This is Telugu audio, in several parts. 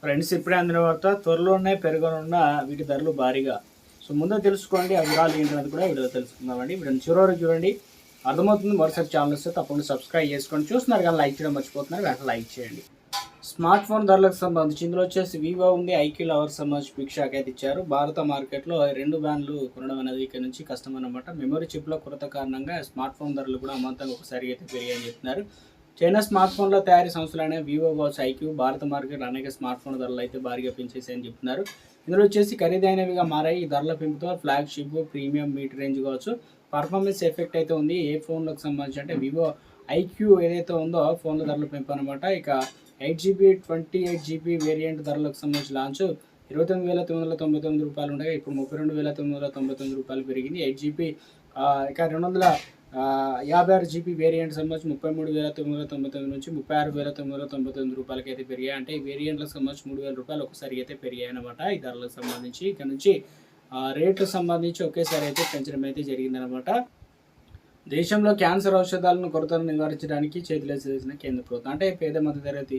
ఫ్రెండ్స్, ఇప్పుడే అందిన వార్త, త్వరలోనే పెరగనున్న వీటి ధరలు భారీగా. సో ముందే తెలుసుకోండి, ఆ వివరాలు ఏంటనేది కూడా వీడియో తెలుసుకుందామండి. వీడియో చివరి చూడండి, అర్థమవుతుంది. మరోసారి ఛానల్ వస్తే తప్పకుండా సబ్స్క్రైబ్ చేసుకోండి. చూస్తున్నారు కానీ లైక్ చేయడం మర్చిపోతున్నారు, వెంటనే లైక్ చేయండి. స్మార్ట్ ఫోన్ ధరలకు సంబంధించి ఇందులో వచ్చేసి వివో ఉంది, ఐక్యూ లవర్స్ సంబంధించి బిగ్ షాక్ అయితే ఇచ్చారు. భారత మార్కెట్లో 2 బ్రాండ్లు కొనడం అనేది ఇక్కడ నుంచి కష్టం అన్నమాట. మెమరీ చిప్లో కొరత కారణంగా స్మార్ట్ ఫోన్ ధరలు కూడా అమాంతంగా ఒకసారి అయితే పెరిగాయని చెప్తున్నారు. చైనా స్మార్ట్ ఫోన్ల తయారీ సంస్థలైన వివో కావచ్చు, ఐక్యూ భారత మార్కెట్లో అనేక స్మార్ట్ ఫోన్ ధరలు అయితే భారీగా పెంచేసాయని చెప్తున్నారు. ఇందులో వచ్చేసి ఖరీదైనవిగా మారాయి. ఈ ధరల పెంపుతో ఫ్లాగ్షిప్, ప్రీమియం, మీట్ రేంజ్ కావచ్చు పర్ఫార్మెన్స్ ఎఫెక్ట్ అయితే ఉంది. ఏ ఫోన్లకు సంబంధించి అంటే వివో ఐక్యూ ఏదైతే ఉందో ఫోన్ల ధరలు పెంపు అనమాట. ఇక 8GB 28GB వేరియంట్ ధరలకు సంబంధించి లాంచ్ 29,999 రూపాయలు ఉండగా ఇప్పుడు 32,999 రూపాయలు పెరిగింది. 8GB ఇక 256GB వేరియంట్ సంబంధించి 33,999 నుంచి 36,999 రూపాయలకి అయితే పెరిగాయి. అంటే ఈ వేరియంట్లకు సంబంధించి 3,000 రూపాయలు ఒకసారి అయితే పెరిగాయి అనమాట. ఈ ధరలకు సంబంధించి ఇక్కడ నుంచి రేట్లకు సంబంధించి ఒకేసారి అయితే పెంచడం అయితే జరిగిందనమాట. దేశంలో క్యాన్సర్ ఔషధాలను కొరతను నివారించడానికి చేతులేసిన కేంద్ర ప్రభుత్వం అంటే పేద మధ్యతరగతి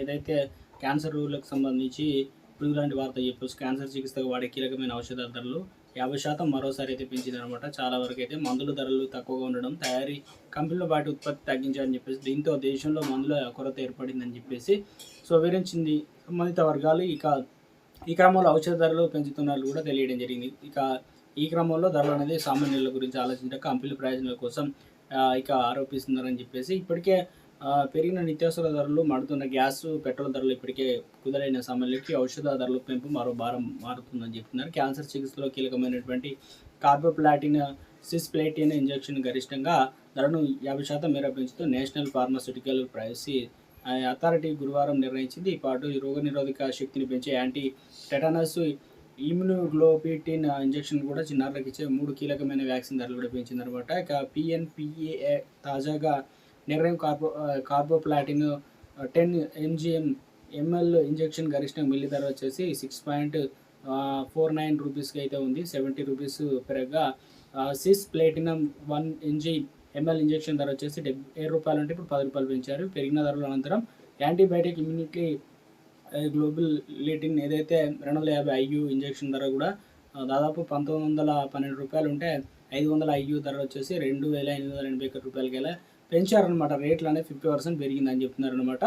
ఏదైతే క్యాన్సర్లకు సంబంధించి ఇప్పుడు ఇలాంటి వార్త చెప్పొచ్చు. క్యాన్సర్ చికిత్సకు వాడే కీలకమైన ఔషధాల ధరలు 50% మరోసారి అయితే పెంచిందనమాట. చాలా వరకు అయితే మందుల ధరలు తక్కువగా ఉండడం, తయారీ కంపెనీలో వాటి ఉత్పత్తి తగ్గించాలని చెప్పేసి దీంతో దేశంలో మందుల కొరత ఏర్పడిందని చెప్పేసి వివరించింది సంబంధిత వర్గాలు. ఈ క్రమంలో ఔషధ ధరలు పెంచుతున్నట్లు కూడా తెలియడం జరిగింది. ఈ క్రమంలో ధరలు అనేది సామాన్యుల గురించి ఆలోచించక కంపెనీల ప్రయోజనాల కోసం ఆరోపిస్తున్నారని చెప్పేసి ఇప్పటికే పెరిగిన నిత్యావసర ధరలు, మడుతున్న గ్యాస్, పెట్రోల్ ధరలు ఇప్పటికే కుదరైన సమయంలోకి ఔషధ ధరల పెంపు మరో భారం మారుతుందని చెప్తున్నారు. క్యాన్సర్ చికిత్సలో కీలకమైనటువంటి కార్బోప్లాటిన్, సిస్ప్లేటిన్ ఇంజెక్షన్ గరిష్టంగా ధరను 50% మేర పెంచుతూ నేషనల్ ఫార్మాస్యూటికల్ ప్రైవసీ అథారిటీ గురువారం నిర్ణయించింది. ఈ పాటు రోగనిరోధక శక్తిని పెంచే యాంటీ టెటానస్, ఇమ్యునోగ్లోబిటిన్ ఇంజెక్షన్ కూడా చిన్నారులకు ఇచ్చే 3 కీలకమైన వ్యాక్సిన్ ధరలు కూడా పెంచిందనమాట. ఇక PNPA తాజాగా నిర్ణయం కార్బోప్లాటిన్ 10 ml ఇంజెక్షన్ గరిష్టంగా మిల్లీ ధర వచ్చేసి 6.49 రూపీస్కి అయితే ఉంది. 70 rupees పెరగగా sys platinum 1 ml injection ధర వచ్చేసి 70 రూపాయలు అంటే ఇప్పుడు 10 రూపాయలు పెంచారు. పెరిగిన ధరల అనంతరం యాంటీబయాటిక్ ఇమ్యూనిటీ గ్లోబల్ లీటిన్ ఏదైతే 250 IU ఇంజెక్షన్ ధర కూడా దాదాపు 1912 రూపాయలు ఉంటే 500 IU ధర వచ్చేసి 2,881 రూపాయలకి పెంచారనమాట. రేట్లు అనేది 50% పెరిగిందని చెప్తున్నారు అనమాట.